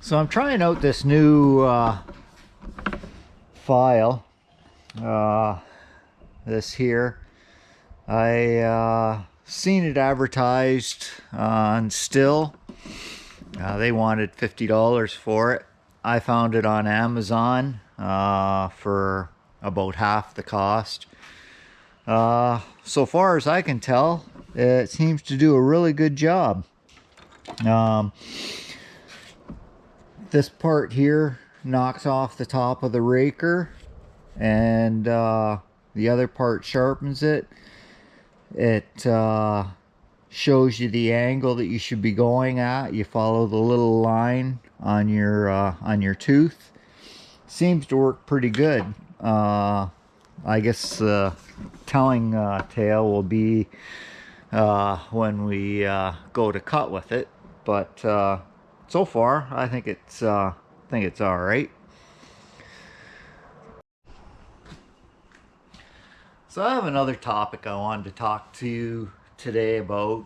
So I'm trying out this new file. This here. I seen it advertised on Still. They wanted $50 for it. I found it on Amazon for about half the cost. So far as I can tell, it seems to do a really good job. This part here knocks off the top of the raker, and the other part sharpens it. It shows you the angle that you should be going at. You follow the little line on your tooth. Seems to work pretty good. I guess telling tale will be when we go to cut with it, but so far I think it's all right. So I have another topic I wanted to talk to you today about.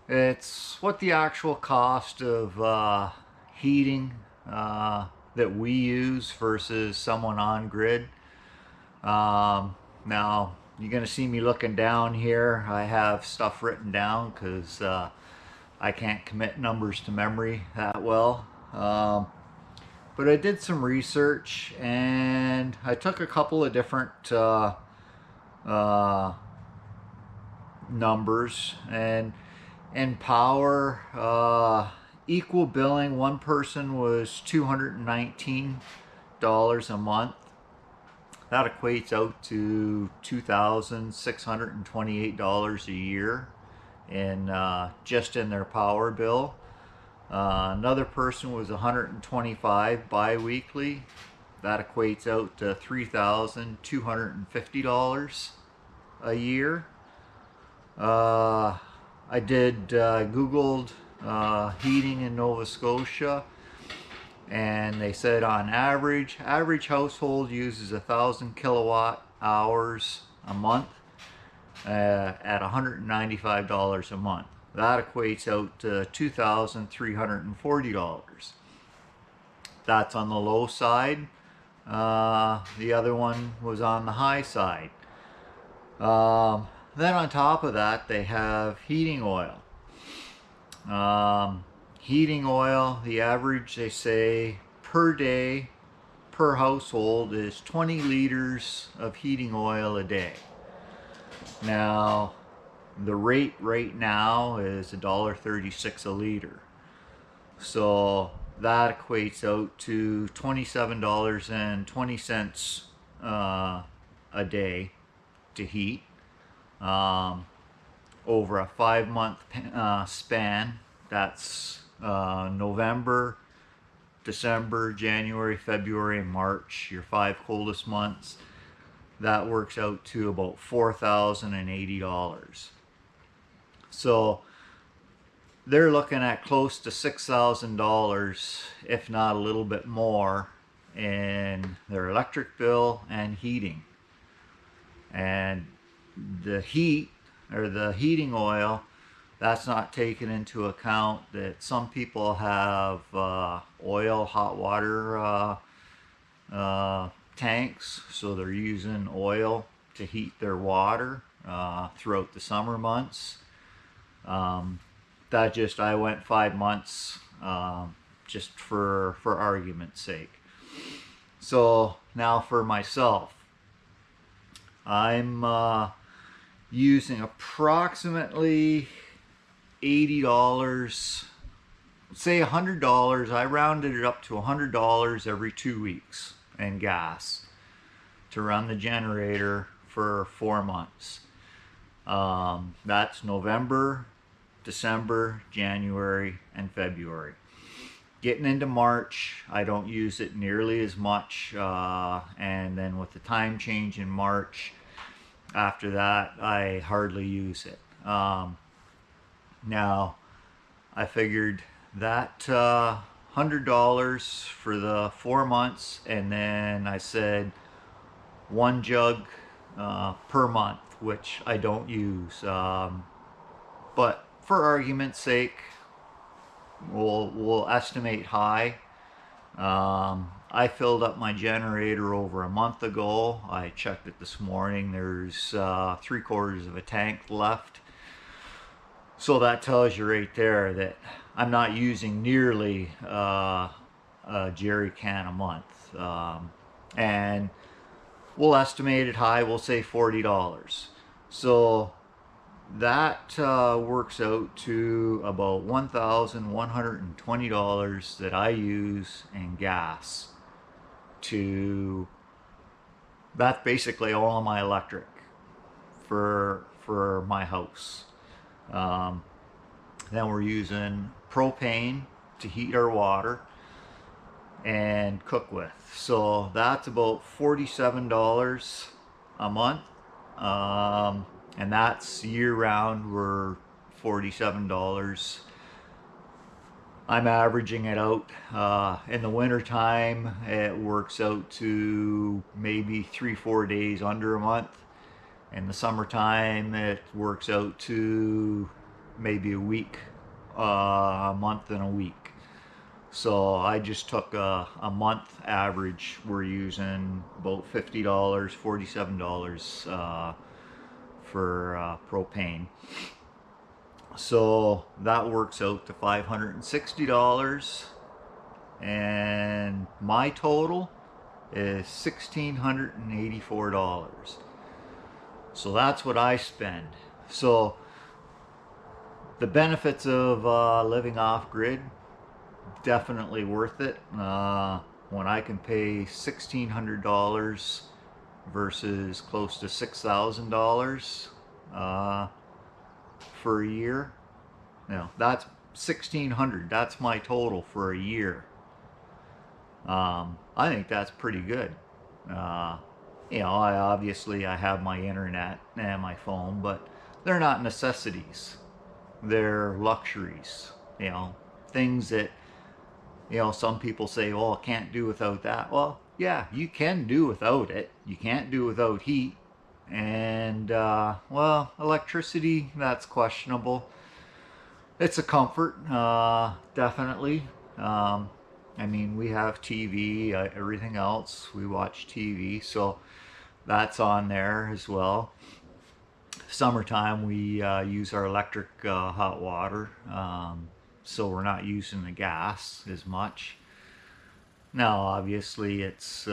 It's what the actual cost of heating that we use versus someone on grid. Now you're going to see me looking down here. I have stuff written down because I can't commit numbers to memory that well. But I did some research and I took a couple of different numbers, and in power, equal billing, one person was $219 a month. That equates out to $2,628 a year in just in their power bill. Another person was $125 bi-weekly. That equates out to $3,250 a year. I did Googled heating in Nova Scotia, and they said on average household uses 1,000 kilowatt hours a month at $195 a month. That equates out to $2,340. That's on the low side. The other one was on the high side. Then on top of that, they have heating oil. Heating oil, the average, they say, per day, per household is 20 liters of heating oil a day. Now, the rate right now is $1.36 a liter. So that equates out to $27.20 a day to heat. Over a 5-month span, that's November, December, January, February, and March, your 5 coldest months. That works out to about $4,080. So they're looking at close to $6,000, if not a little bit more, in their electric bill and heating. And the heat, or the heating oil, that's not taken into account that some people have oil, hot water tanks, so they're using oil to heat their water throughout the summer months. I went 5 months just for argument's sake. So now for myself, I'm using approximately $80, say $100. I rounded it up to $100 every 2 weeks in gas to run the generator for 4 months. That's November, December, January, and February. Getting into March, I don't use it nearly as much, and then with the time change in March, after that, I hardly use it. Now, I figured that $100 for the 4 months, and then I said 1 jug per month, which I don't use. But for argument's sake, we'll estimate high. I filled up my generator over a month ago. I checked it this morning. There's 3/4 of a tank left. So that tells you right there that I'm not using nearly a jerry can a month. And we'll estimate it high. We'll say $40. So that works out to about $1,120 that I use in gas. To that's basically all of my electric for my house. Um, then we're using propane to heat our water and cook with. So that's about $47 a month. And that's year round. We're $47. I'm averaging it out. In the wintertime, it works out to maybe 3-4 days under a month. In the summertime, it works out to maybe a week, a month and a week. So I just took a month average. We're using about $50, $47 for propane. So that works out to $560, and my total is $1,684. So that's what I spend. So the benefits of living off grid, definitely worth it. When I can pay $1,600 versus close to $6,000 for a year. That's $1,600. That's my total for a year. I think that's pretty good. I have my internet and my phone, but they're not necessities. They're luxuries. Things that some people say, "Oh, I can't do without that." Well, yeah, you can do without it. You can't do without heat. And, well, electricity, that's questionable. It's a comfort, definitely. I mean, we have TV, everything else. We watch TV, so that's on there as well. Summertime, we use our electric hot water, so we're not using the gas as much. Now, obviously, it's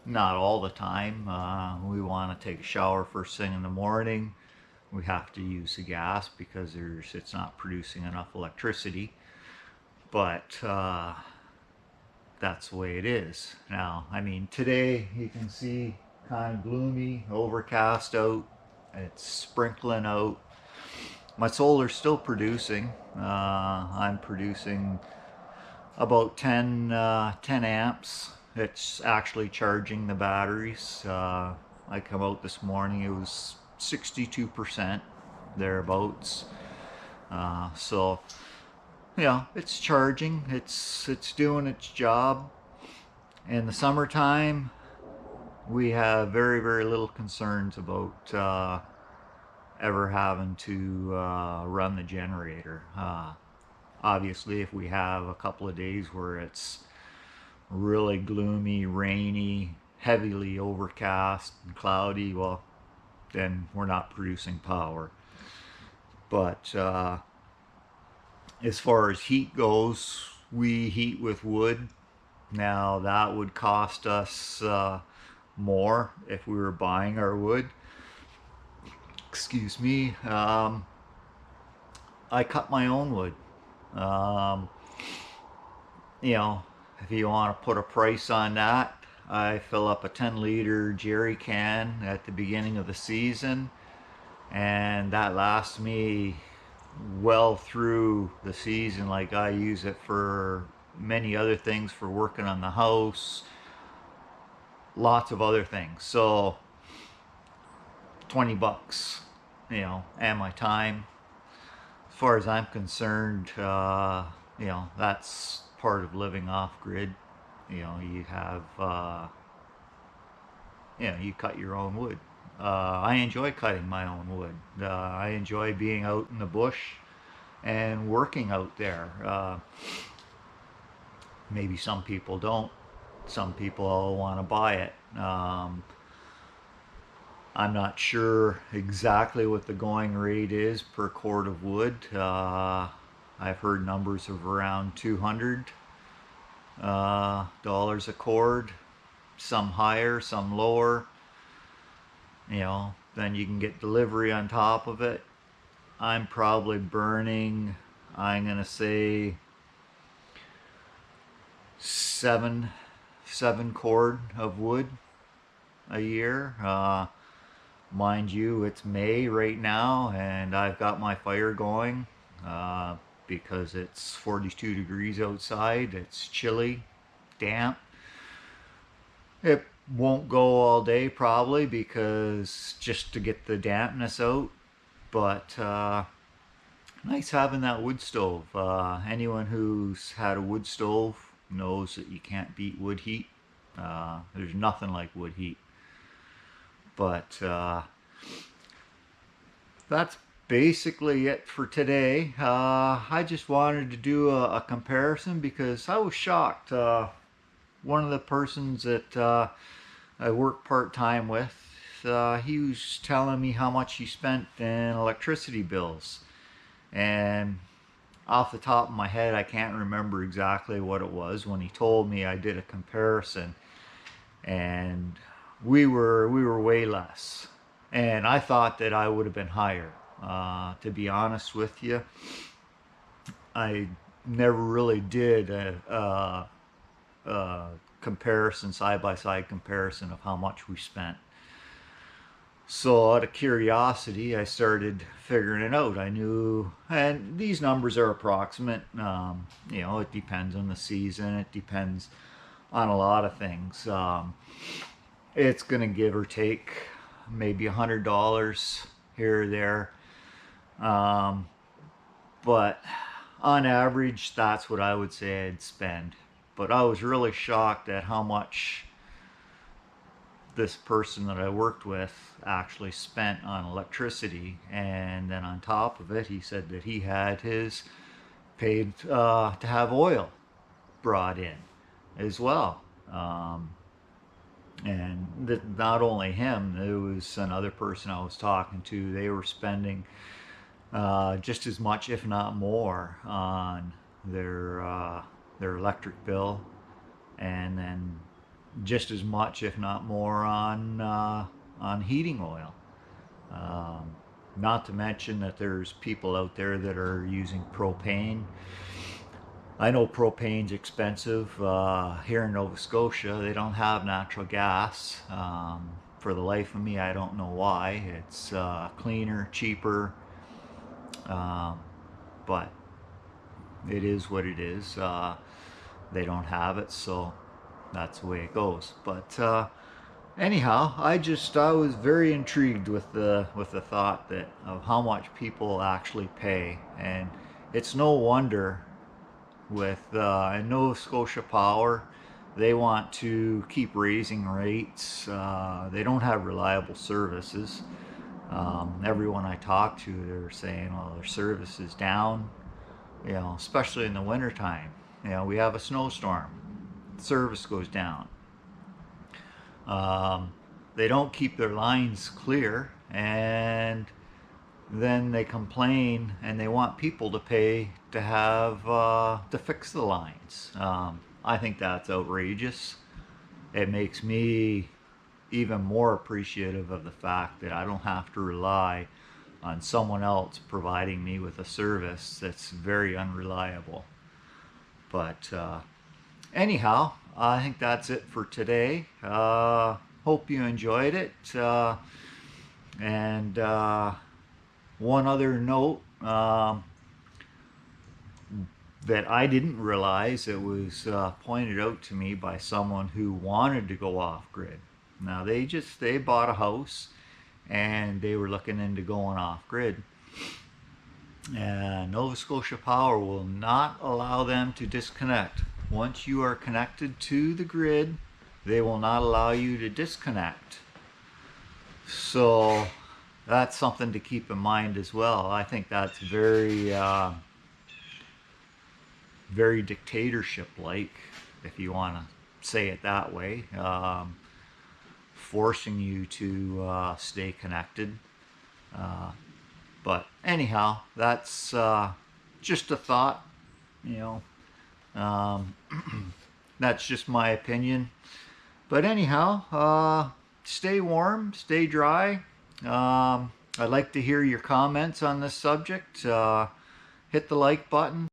not all the time. We want to take a shower first thing in the morning. We have to use the gas because it's not producing enough electricity. But that's the way it is. Now, I mean, today you can see kind of gloomy, overcast out. It's sprinkling out. My solar's still producing. I'm producing about 10 amps. It's actually charging the batteries. I come out this morning, it was 62% thereabouts. So it's charging. It's doing its job. In the summertime, we have very, very little concerns about ever having to run the generator. Obviously, if we have a couple of days where it's really gloomy, rainy, heavily overcast and cloudy, well, then we're not producing power. But as far as heat goes, we heat with wood. Now that would cost us more if we were buying our wood. Excuse me. I cut my own wood. Um, if you want to put a price on that, I fill up a 10-liter jerry can at the beginning of the season, and that lasts me well through the season. Like, I use it for many other things, for working on the house, lots of other things. So $20, and my time. As far as I'm concerned, that's part of living off grid. You have, you cut your own wood. I enjoy cutting my own wood. I enjoy being out in the bush. and working out there. Maybe some people don't. Some people want to buy it. I'm not sure exactly what the going rate is per cord of wood. I've heard numbers of around $200 a cord, some higher, some lower. You know, then you can get delivery on top of it. I'm probably burning, I'm gonna say seven cord of wood a year. Mind you, it's May right now, and I've got my fire going because it's 42 degrees outside. It's chilly, damp. It won't go all day probably because just to get the dampness out, but nice having that wood stove. Anyone who's had a wood stove knows that you can't beat wood heat. There's nothing like wood heat. But that's basically it for today. I just wanted to do a comparison because I was shocked. One of the persons that I work part-time with, he was telling me how much he spent in electricity bills. And off the top of my head, I can't remember exactly what it was. When he told me, I did a comparison, and we were way less. And I thought that I would have been higher. To be honest with you, I never really did a comparison, side-by-side comparison of how much we spent. So out of curiosity, I started figuring it out. I knew, and these numbers are approximate. You know, it depends on the season. It depends on a lot of things. It's going to give or take maybe $100 here or there. But on average, that's what I would say I'd spend. But I was really shocked at how much this person that I worked with actually spent on electricity. And then on top of it, he said that he had his paid to have oil brought in as well. And not only him, there was another person I was talking to. They were spending just as much, if not more, on their electric bill, and then just as much, if not more, on heating oil. Not to mention that there's people out there that are using propane. I know propane's expensive. Here in Nova Scotia, they don't have natural gas. For the life of me, I don't know why. It's cleaner, cheaper, but it is what it is. They don't have it, so that's the way it goes. But anyhow, I was very intrigued with the thought that of how much people actually pay, and it's no wonder with Nova Scotia Power, they want to keep raising rates. They don't have reliable services. Everyone I talk to, they're saying, well, their service is down, you know, especially in the wintertime. You know, we have a snowstorm, service goes down. They don't keep their lines clear, and then they complain and they want people to pay to have to fix the lines. I think that's outrageous. It makes me even more appreciative of the fact that I don't have to rely on someone else providing me with a service that's very unreliable. But anyhow, I think that's it for today. Hope you enjoyed it. And one other note that I didn't realize, it was pointed out to me by someone who wanted to go off grid. Now they bought a house and they were looking into going off grid. And Nova Scotia Power will not allow them to disconnect. Once you are connected to the grid, they will not allow you to disconnect. So that's something to keep in mind as well. I think that's very very dictatorship-like, if you want to say it that way, forcing you to stay connected. But anyhow, that's just a thought, you know. That's just my opinion. But anyhow, stay warm, stay dry. I'd like to hear your comments on this subject. Hit the like button.